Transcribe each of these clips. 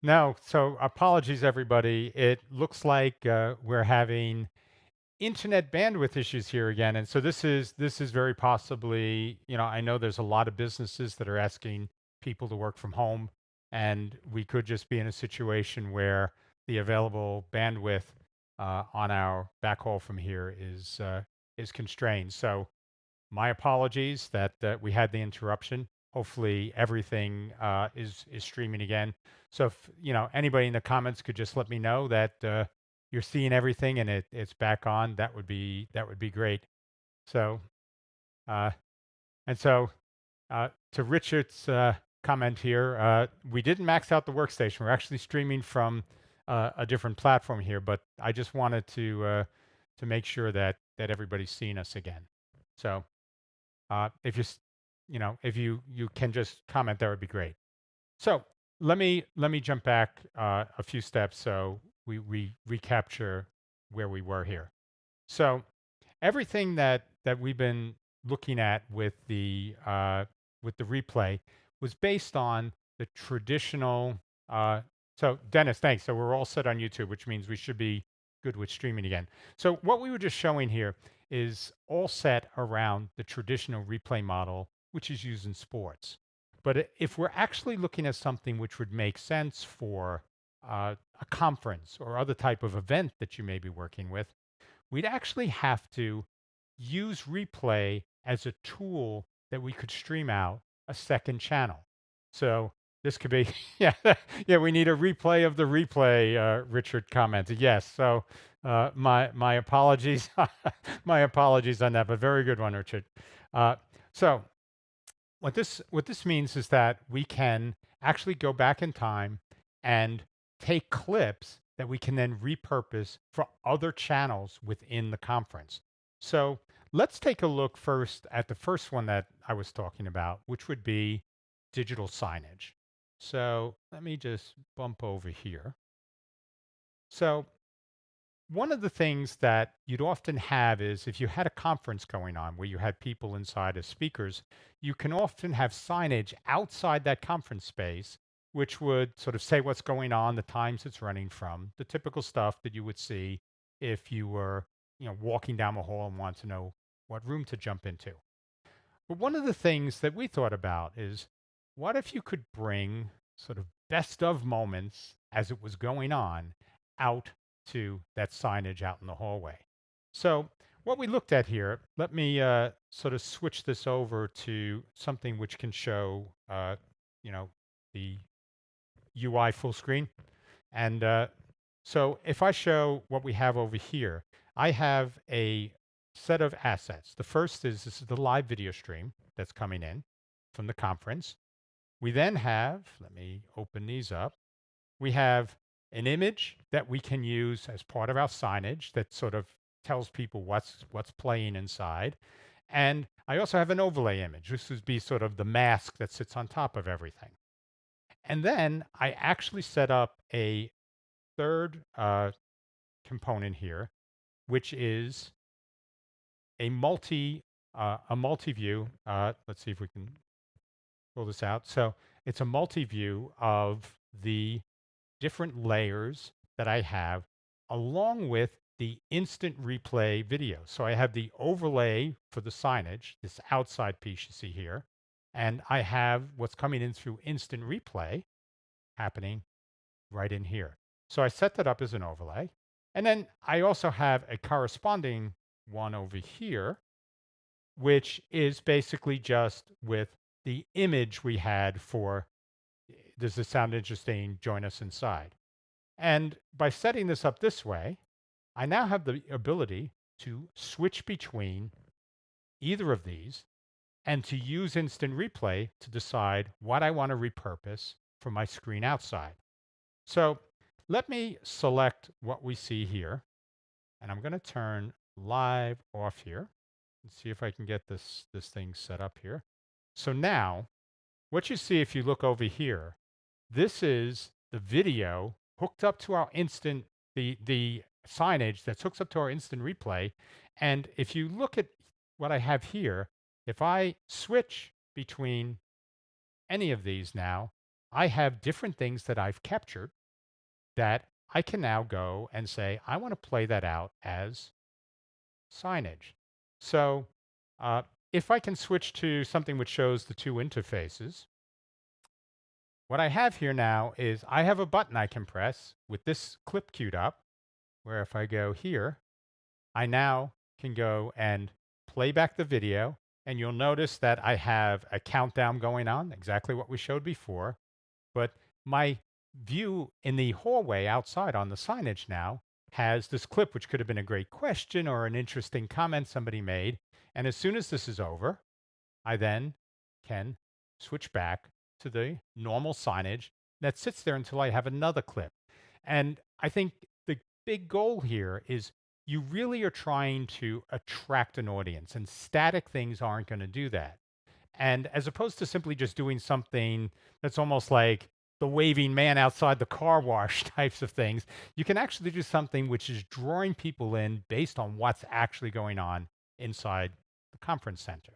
No, so apologies, everybody. It looks like we're having internet bandwidth issues here again, and so this is very possibly, I know there's a lot of businesses that are asking people to work from home, and we could just be in a situation where the available bandwidth on our backhaul from here is constrained. So my apologies that we had the interruption. Hopefully everything is streaming again. So if anybody in the comments could just let me know that you're seeing everything and it's back on, that would be great. So uh, and so to Richard's comment here, we didn't max out the workstation. We're actually streaming from a different platform here, but I just wanted to make sure that everybody's seeing us again. So. If if you can just comment, that would be great. So let me jump back a few steps so we recapture where we were here. So everything that we've been looking at with the replay was based on the traditional. So Dennis, thanks. So we're all set on YouTube, which means we should be good with streaming again. So what we were just showing here is all set around the traditional replay model, which is used in sports. But if we're actually looking at something which would make sense for a conference or other type of event that you may be working with, we'd actually have to use replay as a tool that we could stream out a second channel. So this could be, yeah, yeah, we need a replay of the replay, Richard commented. Yes, so my apologies, my apologies on that, but very good one, Richard. So what this means is that we can actually go back in time and take clips that we can then repurpose for other channels within the conference. So let's take a look first at the first one that I was talking about, which would be digital signage. So let me just bump over here. So one of the things that you'd often have is if you had a conference going on where you had people inside as speakers, you can often have signage outside that conference space, which would sort of say what's going on, the times it's running from, the typical stuff that you would see if you were, walking down the hall and want to know what room to jump into. But one of the things that we thought about is what if you could bring sort of best of moments as it was going on out to that signage out in the hallway. So what we looked at here, let me sort of switch this over to something which can show, you know, the UI full screen. And so if I show what we have over here, I have a set of assets. The first is this is the live video stream that's coming in from the conference. We then have, let me open these up. We have an image that we can use as part of our signage that sort of tells people what's playing inside. And I also have an overlay image. This would be sort of the mask that sits on top of everything. And then I actually set up a third component here, which is a multi view. Let's see if we can pull this out. So it's a multi view of the different layers that I have, along with the instant replay video. So I have the overlay for the signage, this outside piece you see here, and I have what's coming in through instant replay happening right in here. So I set that up as an overlay. And then I also have a corresponding one over here, which is basically just with the image we had for does this sound interesting? Join us inside. And by setting this up this way, I now have the ability to switch between either of these and to use instant replay to decide what I want to repurpose for my screen outside. So let me select what we see here, and I'm going to turn live off here and see if I can get this thing set up here. So now what you see if you look over here, this is the video hooked up to our instant, the signage that's hooked up to our instant replay. And if you look at what I have here, if I switch between any of these now, I have different things that I've captured that I can now go and say, I want to play that out as signage. So uh, if I can switch to something which shows the two interfaces, what I have here now is I have a button I can press with this clip queued up, where if I go here, I now can go and play back the video. And you'll notice that I have a countdown going on, exactly what we showed before. But my view in the hallway outside on the signage now has this clip, which could have been a great question or an interesting comment somebody made. And as soon as this is over, I then can switch back to the normal signage that sits there until I have another clip. And I think the big goal here is you really are trying to attract an audience, and static things aren't going to do that. And as opposed to simply just doing something that's almost like the waving man outside the car wash types of things, you can actually do something which is drawing people in based on what's actually going on inside the conference center.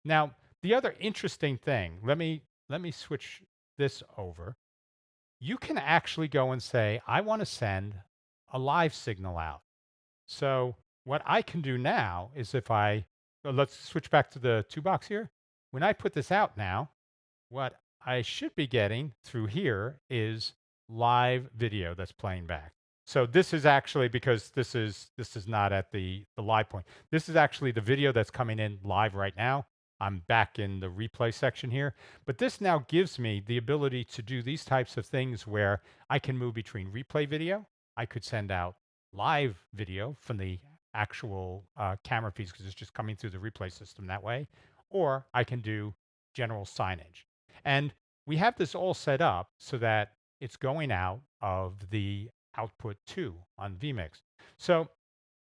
Now, the other interesting thing, let me switch this over. You can actually go and say, I want to send a live signal out. So what I can do now is if let's switch back to the two box here. When I put this out now, what I should be getting through here is live video that's playing back. So this is actually because this is not at the live point. This is actually the video that's coming in live right now. I'm back in the replay section here, but this now gives me the ability to do these types of things where I can move between replay video. I could send out live video from the actual camera feeds because it's just coming through the replay system that way, or I can do general signage. And we have this all set up so that it's going out of the output 2 on vMix. So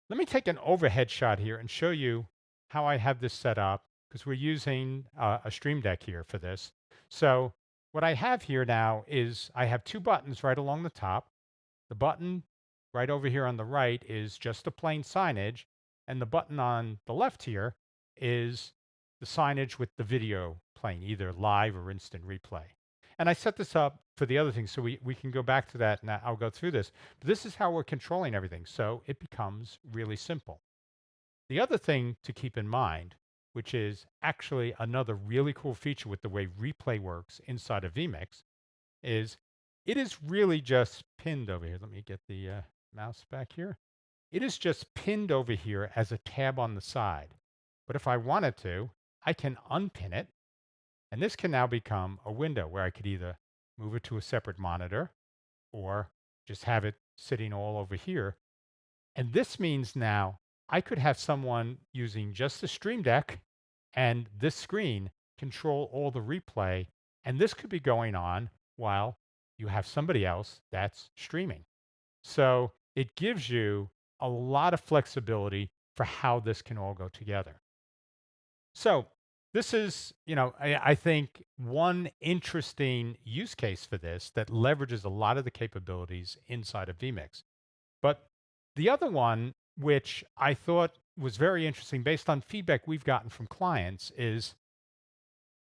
let me take an overhead shot here and show you how I have this set up because we're using a Stream Deck here for this. So what I have here now is I have two buttons right along the top. The button right over here on the right is just a plain signage, and the button on the left here is the signage with the video playing, either live or instant replay. And I set this up for the other things, so we can go back to that, and I'll go through this. But this is how we're controlling everything, so it becomes really simple. The other thing to keep in mind, which is actually another really cool feature with the way replay works inside of vMix, is it is really just pinned over here. Let me get the mouse back here. It is just pinned over here as a tab on the side. But if I wanted to, I can unpin it. And this can now become a window where I could either move it to a separate monitor or just have it sitting all over here. And this means now I could have someone using just the Stream Deck and this screen control all the replay. And this could be going on while you have somebody else that's streaming. So it gives you a lot of flexibility for how this can all go together. So this is, I think one interesting use case for this that leverages a lot of the capabilities inside of vMix. But the other one, which I thought was very interesting based on feedback we've gotten from clients, is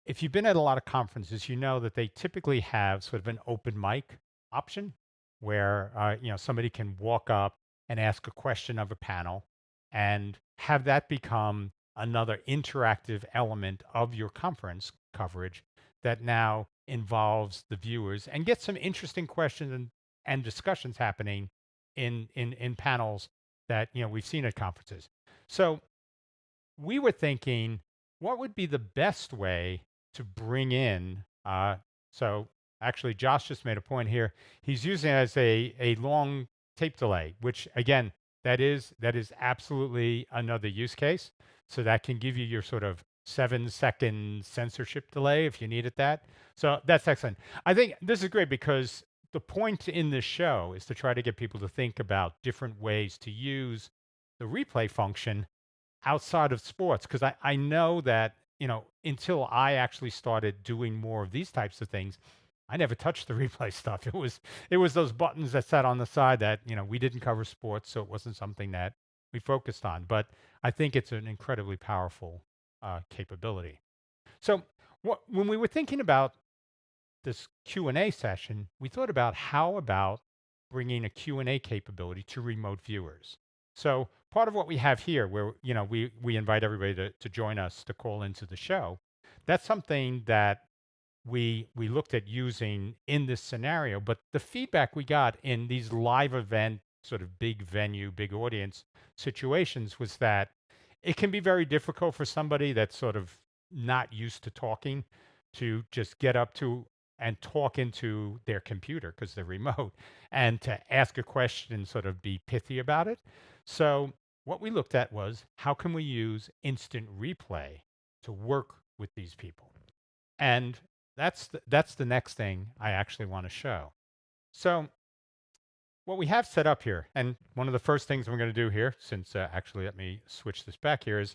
if you've been at a lot of conferences, you know that they typically have sort of an open mic option where somebody can walk up and ask a question of a panel and have that become another interactive element of your conference coverage that now involves the viewers and get some interesting questions and discussions happening in panels that we've seen at conferences. So we were thinking, what would be the best way to bring in? So actually, Josh just made a point here. He's using it as a long tape delay, which again, that is absolutely another use case. So that can give you your sort of 7-second censorship delay if you needed that. So that's excellent. I think this is great because the point in this show is to try to get people to think about different ways to use the replay function outside of sports, because I know that until I actually started doing more of these types of things, I never touched the replay stuff. It was those buttons that sat on the side that we didn't cover sports, so it wasn't something that we focused on. But I think it's an incredibly powerful capability. So when we were thinking about this Q&A session, we thought about how about bringing a Q&A capability to remote viewers. So part of what we have here where, we invite everybody to join us to call into the show, that's something that we looked at using in this scenario, but the feedback we got in these live event, sort of big venue, big audience situations was that it can be very difficult for somebody that's sort of not used to talking to just get up to and talk into their computer because they're remote and to ask a question and sort of be pithy about it. So what we looked at was how can we use instant replay to work with these people? And that's the next thing I actually want to show. So what we have set up here, and one of the first things we're going to do here, since actually let me switch this back here, is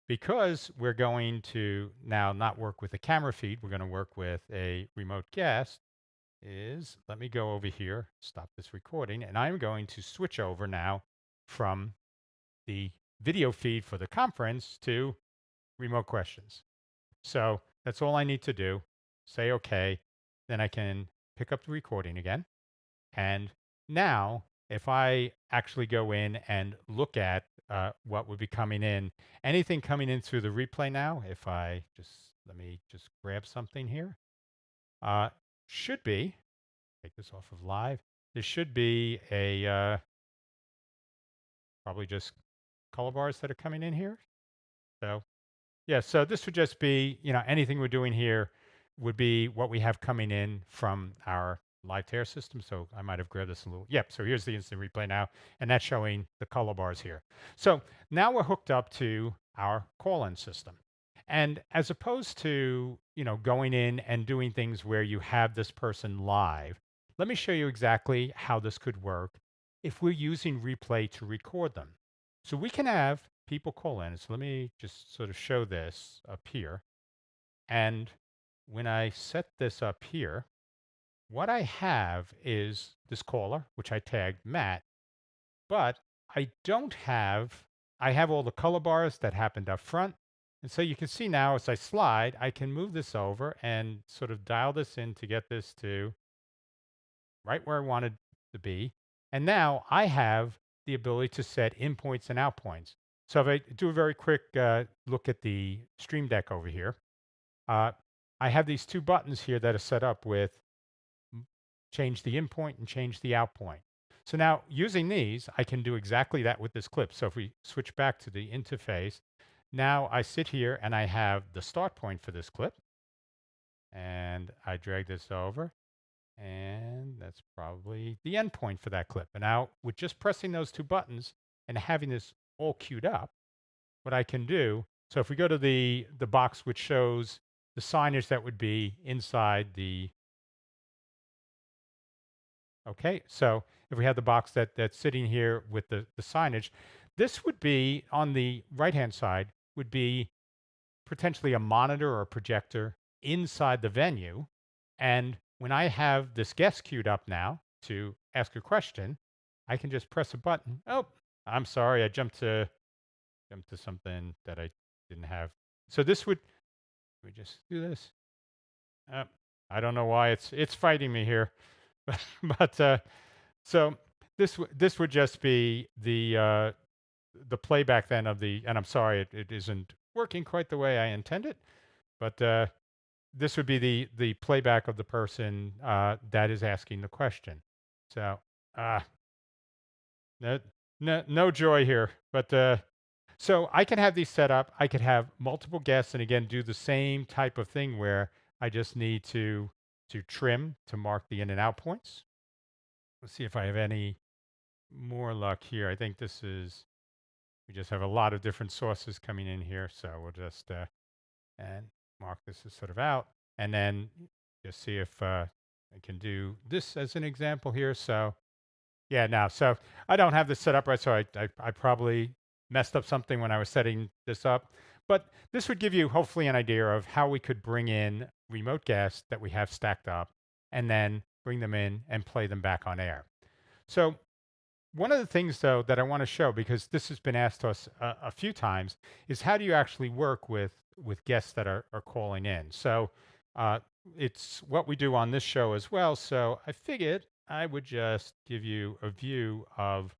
because we're going to now not work with a camera feed, we're going to work with a remote guest, is let me go over here, stop this recording, and I'm going to switch over now from the video feed for the conference to remote questions. So that's all I need to do. Say okay. Then I can pick up the recording again. And now, if I actually go in and look at what would be coming in, anything coming in through the replay now, if I just, let me just grab something here, should be, take this off of live, there should be a, probably just color bars that are coming in here. So yeah, so this would just be, anything we're doing here would be what we have coming in from our live tear system. So I might have grabbed this a little. Yep. So here's the instant replay now, and that's showing the color bars here. So now we're hooked up to our call-in system. And as opposed to, going in and doing things where you have this person live, let me show you exactly how this could work if we're using replay to record them. So we can have people call in. So let me just sort of show this up here. And when I set this up here, what I have is this caller, which I tagged Matt, but I don't have, I have all the color bars that happened up front. And so you can see now as I slide, I can move this over and sort of dial this in to get this to right where I wanted to be. And now I have the ability to set in points and out points. So if I do a very quick look at the Stream Deck over here, I have these two buttons here that are set up with change the in point and change the out point. So now using these, I can do exactly that with this clip. So if we switch back to the interface, now I sit here and I have the start point for this clip. And I drag this over. And that's probably the end point for that clip. And now with just pressing those two buttons and having this all queued up, what I can do, so if we go to the box which shows the signage that would be inside the, okay, so if we have the box that's sitting here with the signage, this would be on the right-hand side, would be potentially a monitor or a projector inside the venue. And when I have this guest queued up now to ask a question, I can just press a button. Oh, I'm sorry, I jumped to something that I didn't have. So this would, we just do this. I don't know why it's fighting me here, but so this would just be the playback then of the, and I'm sorry it isn't working quite the way I intended, but this would be the playback of the person that is asking the question. So no joy here, but so I can have these set up. I could have multiple guests, and again do the same type of thing where I just need to trim to mark the in and out points. Let's see if I have any more luck here. I think this is, we just have a lot of different sources coming in here, so we'll just and mark this as sort of out, and then just see if I can do this as an example here. So yeah, now, so I don't have this set up right, so I probably messed up something when I was setting this up, but this would give you hopefully an idea of how we could bring in remote guests that we have stacked up and then bring them in and play them back on air. So one of the things, though, that I want to show, because this has been asked to us a few times, is how do you actually work with guests that are calling in? So it's what we do on this show as well. So I figured I would just give you a view of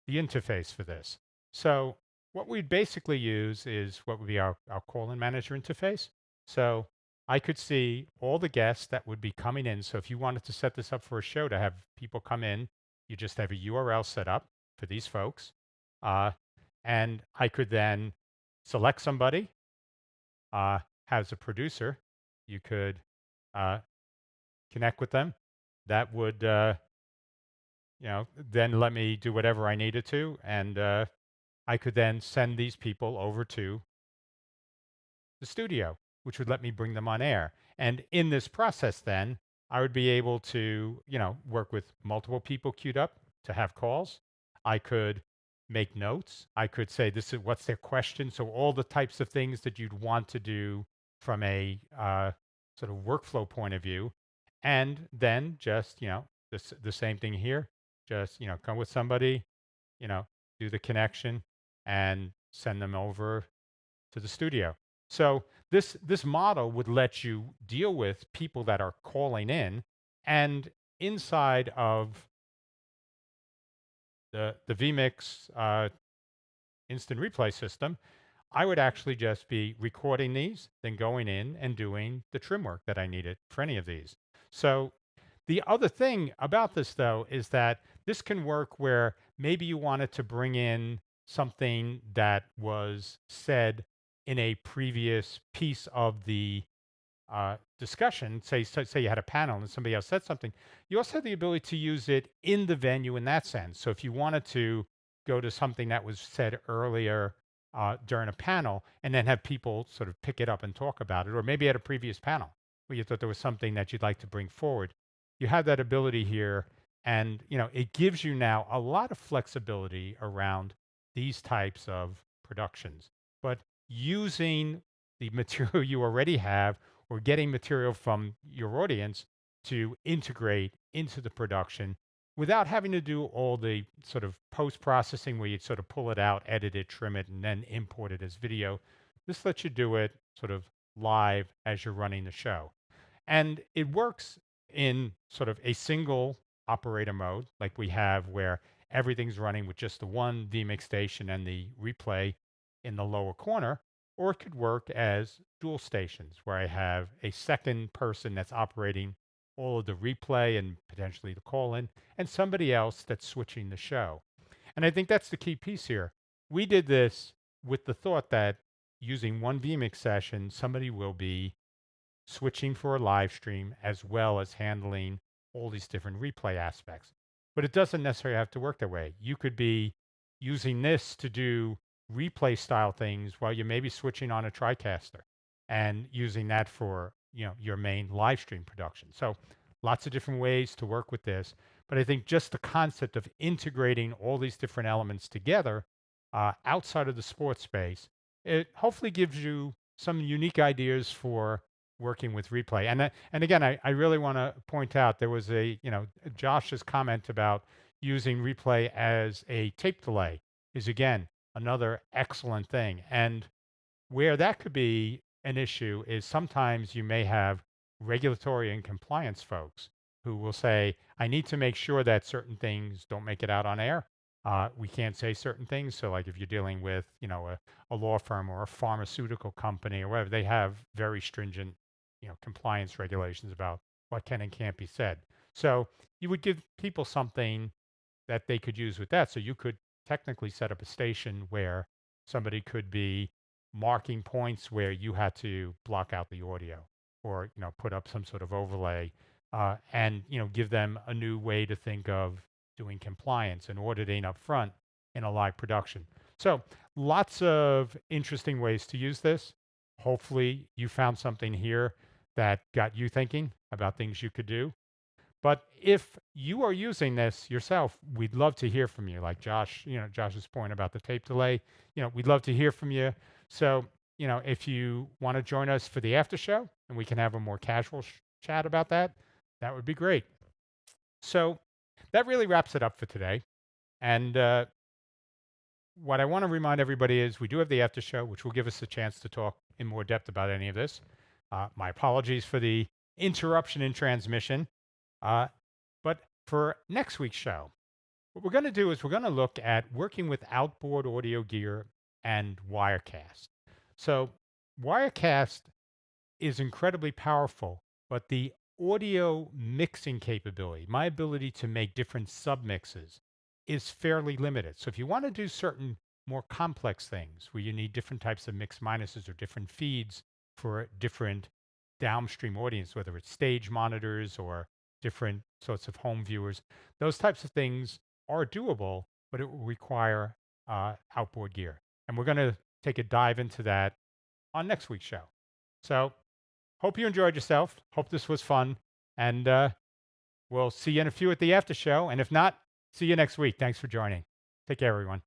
the interface for this. So what we'd basically use is what would be our call-in manager interface. So I could see all the guests that would be coming in. So if you wanted to set this up for a show to have people come in, you just have a URL set up for these folks. Uh, and I could then select somebody as a producer. You could uh, connect with them. That would, then let me do whatever I needed to. And I could then send these people over to the studio, which would let me bring them on air. And in this process, then I would be able to, work with multiple people queued up to have calls. I could make notes. I could say, this is what's their question. So all the types of things that you'd want to do from a sort of workflow point of view. And then just, the same thing here. Just, come with somebody, you know, do the connection and send them over to the studio. So this model would let you deal with people that are calling in, and inside of the vMix instant replay system, I would actually just be recording these, then going in and doing the trim work that I needed for any of these. So the other thing about this, though, is that this can work where maybe you wanted to bring in something that was said in a previous piece of the discussion. Say you had a panel and somebody else said something. You also have the ability to use it in the venue in that sense. So if you wanted to go to something that was said earlier during a panel and then have people sort of pick it up and talk about it, or maybe at a previous panel where you thought there was something that you'd like to bring forward, you have that ability here. And it gives you now a lot of flexibility around these types of productions, but using the material you already have or getting material from your audience to integrate into the production without having to do all the sort of post processing where you sort of pull it out, edit it, trim it, and then import it as video. This lets you do it sort of live as you're running the show. And it works in sort of a single operator mode, like we have where everything's running with just the one vMix station and the replay in the lower corner, or it could work as dual stations where I have a second person that's operating all of the replay and potentially the call in, and somebody else that's switching the show. And I think that's the key piece here. We did this with the thought that using one vMix session, somebody will be switching for a live stream as well as handling all these different replay aspects. But it doesn't necessarily have to work that way. You could be using this to do replay style things while you may be switching on a TriCaster and using that for your main live stream production. So lots of different ways to work with this. But I think just the concept of integrating all these different elements together outside of the sports space, it hopefully gives you some unique ideas for working with replay. And again, I really want to point out there was Josh's comment about using replay as a tape delay is again another excellent thing. And where that could be an issue is sometimes you may have regulatory and compliance folks who will say, I need to make sure that certain things don't make it out on air. We can't say certain things. So like if you're dealing with, a law firm or a pharmaceutical company or whatever, they have very stringent, compliance regulations about what can and can't be said. So you would give people something that they could use with that. So you could technically set up a station where somebody could be marking points where you had to block out the audio or put up some sort of overlay and give them a new way to think of doing compliance and auditing up front in a live production. So lots of interesting ways to use this. Hopefully you found something here that got you thinking about things you could do. But if you are using this yourself, we'd love to hear from you. Like Josh's point about the tape delay, we'd love to hear from you. So, if you want to join us for the after show and we can have a more casual chat about that, that would be great. So that really wraps it up for today. And what I want to remind everybody is we do have the after show, which will give us a chance to talk in more depth about any of this. My apologies for the interruption in transmission. Uh, but for next week's show, what we're going to do is we're going to look at working with outboard audio gear and Wirecast. So, Wirecast is incredibly powerful, but the audio mixing capability, my ability to make different submixes, is fairly limited. So if you want to do certain more complex things where you need different types of mix minuses or different feeds for different downstream audience, whether it's stage monitors or different sorts of home viewers, those types of things are doable, but it will require outboard gear. And we're going to take a dive into that on next week's show. So hope you enjoyed yourself. Hope this was fun. And we'll see you in a few at the after show. And if not, see you next week. Thanks for joining. Take care, everyone.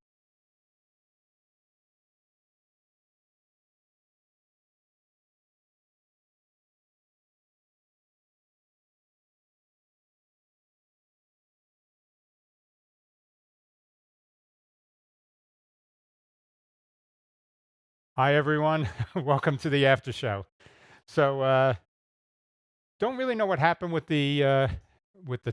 Hi, everyone. Welcome to the after show. So, don't really know what happened with the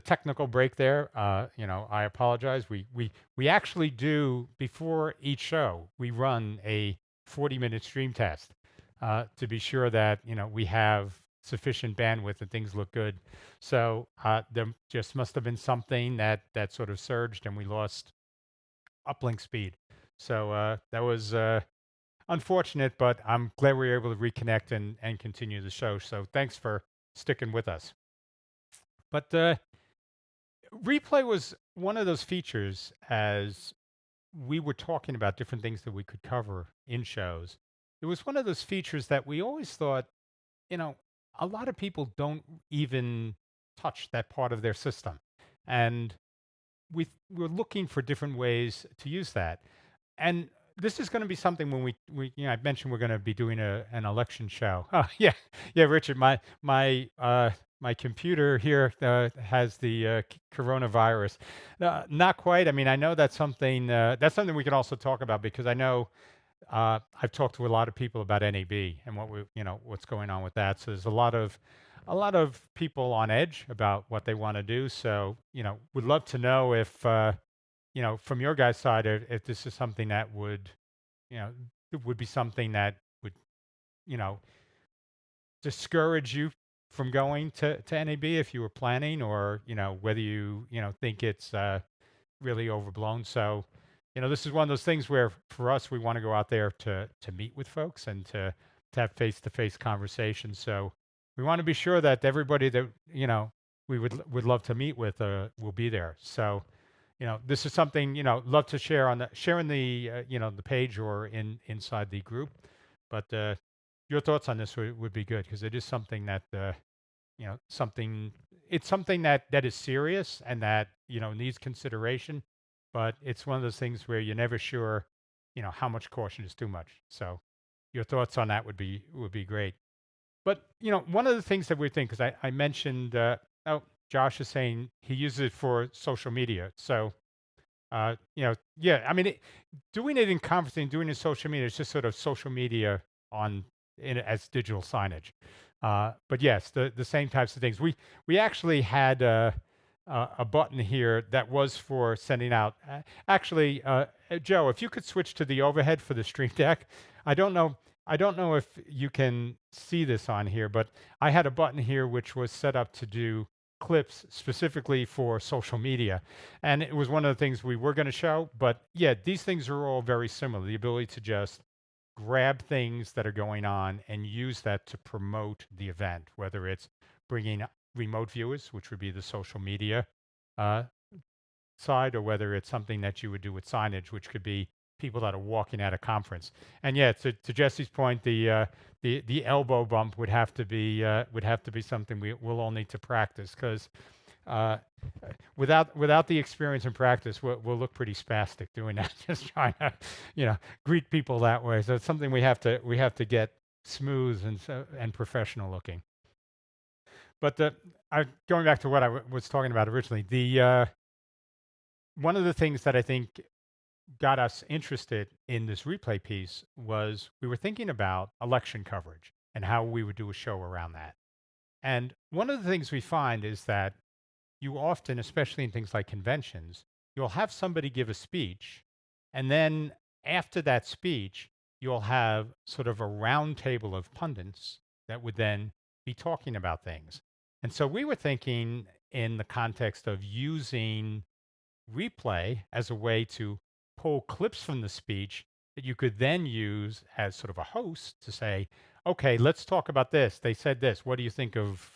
technical break there. I apologize. We actually do before each show we run a 40-minute stream test to be sure that we have sufficient bandwidth and things look good. So there just must have been something that sort of surged and we lost uplink speed. So that was unfortunate, but I'm glad we were able to reconnect and continue the show. So thanks for sticking with us. But replay was one of those features as we were talking about different things that we could cover in shows. It was one of those features that we always thought, you know, a lot of people don't even touch that part of their system. And we're looking for different ways to use that. And this is going to be something when I mentioned we're going to be doing an election show. Oh yeah, yeah, Richard, my computer here has the coronavirus. Not quite. I mean, I know that's something we can also talk about because I know I've talked to a lot of people about NAB and what's going on with that. So there's a lot of people on edge about what they want to do. So would love to know if from your guys' side, if this is something that you know, it would be something that would, you know, discourage you from going to NAB if you were planning, or whether you think it's really overblown. So, this is one of those things where for us, we want to go out there to meet with folks and to have face-to-face conversations. So we want to be sure that everybody that we would love to meet with will be there. So this is something love to share on share in the the page or inside the group. But your thoughts on this would be good because it is something that something it's something that is serious and that needs consideration. But it's one of those things where you're never sure how much caution is too much. So your thoughts on that would be great. But one of the things that we think, because I mentioned, oh, Josh is saying he uses it for social media. So yeah, I mean, doing it in conferencing, doing it in social media, is just sort of social media as digital signage. But yes, the same types of things. We actually had a button here that was for sending out. Actually, Joe, if you could switch to the overhead for the Stream Deck, I don't know. I don't know if you can see this on here, but I had a button here which was set up to do clips specifically for social media. And it was one of the things we were going to show. But yeah, these things are all very similar. The ability to just grab things that are going on and use that to promote the event, whether it's bringing remote viewers, which would be the social media uh, side, or whether it's something that you would do with signage, which could be people that are walking at a conference. And yeah, to Jesse's point, the elbow bump would have to be something we'll all need to practice because uh, without the experience and practice, we'll look pretty spastic doing that, just trying to greet people that way. So it's something we have to get smooth and professional looking. But going back to what I was talking about originally, the one of the things that I think got us interested in this replay piece was we were thinking about election coverage and how we would do a show around that. And one of the things we find is that you often, especially in things like conventions, you'll have somebody give a speech, and then after that speech, you'll have sort of a round table of pundits that would then be talking about things. And so we were thinking in the context of using replay as a way to pull clips from the speech that you could then use as sort of a host to say, okay, let's talk about this. They said this. What do you think of,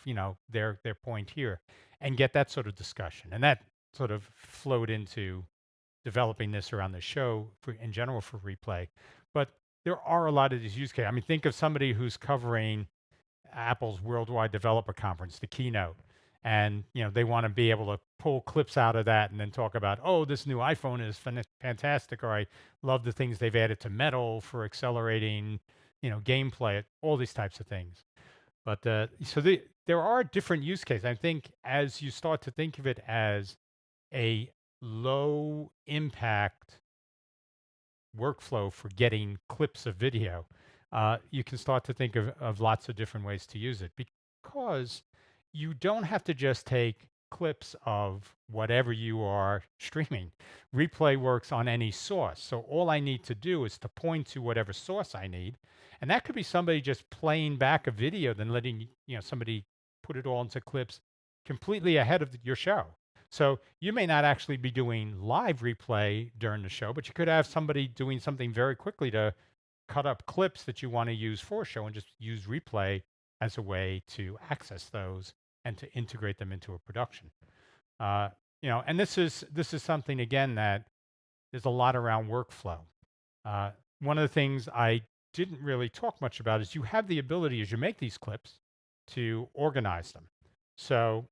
their point here? And get that sort of discussion. And that sort of flowed into developing this around the show for, in general for replay. But there are a lot of these use cases. I mean, think of somebody who's covering Apple's Worldwide Developer Conference, the keynote, and they want to be able to pull clips out of that and then talk about, oh, this new iPhone is fantastic, or I love the things they've added to Metal for accelerating, gameplay, all these types of things. But there are different use cases. I think as you start to think of it as a low impact workflow for getting clips of video, you can start to think of lots of different ways to use it because you don't have to just take clips of whatever you are streaming. Replay works on any source. So all I need to do is to point to whatever source I need. And that could be somebody just playing back a video, then letting somebody put it all into clips completely ahead of your show. So you may not actually be doing live replay during the show, but you could have somebody doing something very quickly to cut up clips that you want to use for a show and just use replay as a way to access those and to integrate them into a production. And this is something again that there's a lot around workflow. One of the things I didn't really talk much about is you have the ability as you make these clips to organize them. So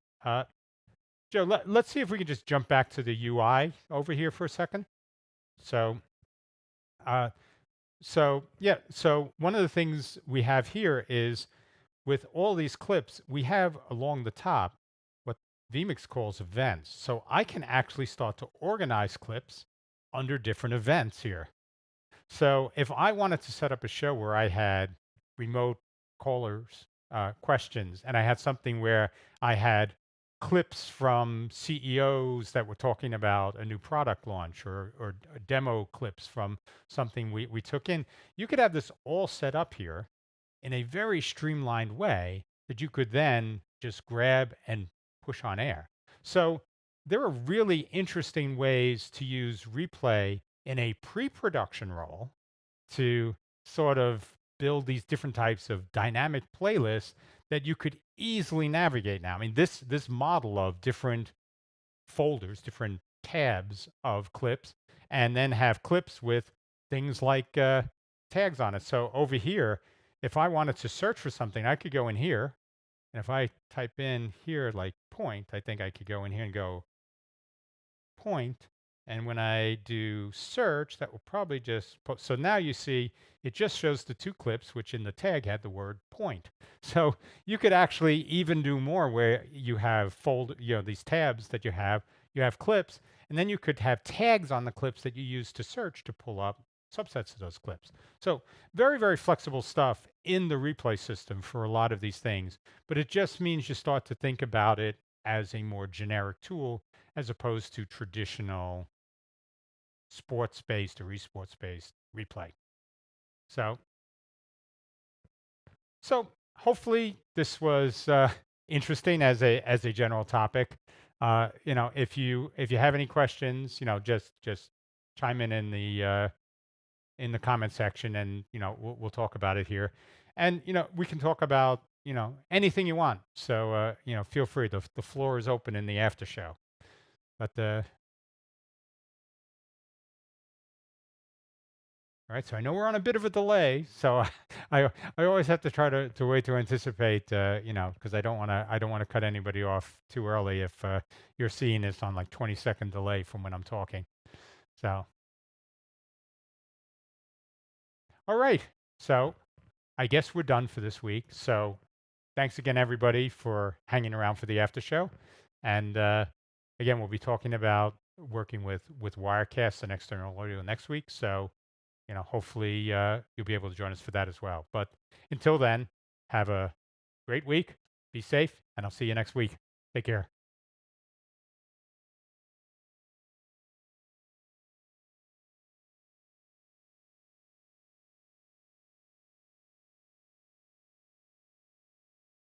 Joe, let's see if we can just jump back to the UI over here for a second. So, uh, so one of the things we have here is with all these clips, we have along the top what vMix calls events. So I can actually start to organize clips under different events here. So if I wanted to set up a show where I had remote callers, questions, and I had something where I had clips from CEOs that were talking about a new product launch or demo clips from something we took in, you could have this all set up here in a very streamlined way that you could then just grab and push on air. So there are really interesting ways to use replay in a pre-production role to sort of build these different types of dynamic playlists that you could easily navigate now. I mean, this model of different folders, different tabs of clips, and then have clips with things like tags on it. So over here, if I wanted to search for something, I could go in here, and if I type in here like point, I think I could go in here and go point. And when I do search, that will probably just put, so now you see it just shows the two clips, which in the tag had the word point. So you could actually even do more where you have these tabs that you have clips, and then you could have tags on the clips that you use to search to pull up subsets of those clips. So very, very flexible stuff in the replay system for a lot of these things, but it just means you start to think about it as a more generic tool as opposed to traditional sports-based or esports-based replay. So, so hopefully this was interesting as a general topic. If you have any questions, just chime in the comment section, and we'll talk about it here, and we can talk about anything you want. So feel free. The floor is open in the after show. But all right, so I know we're on a bit of a delay, so I always have to try to wait to anticipate, because I don't want to cut anybody off too early if you're seeing this on like 20-second delay from when I'm talking. So, all right, so I guess we're done for this week. So, thanks again, everybody, for hanging around for the after show, and again, we'll be talking about working with Wirecast and external audio next week. So. Hopefully you'll be able to join us for that as well. But until then, have a great week. Be safe, and I'll see you next week. Take care.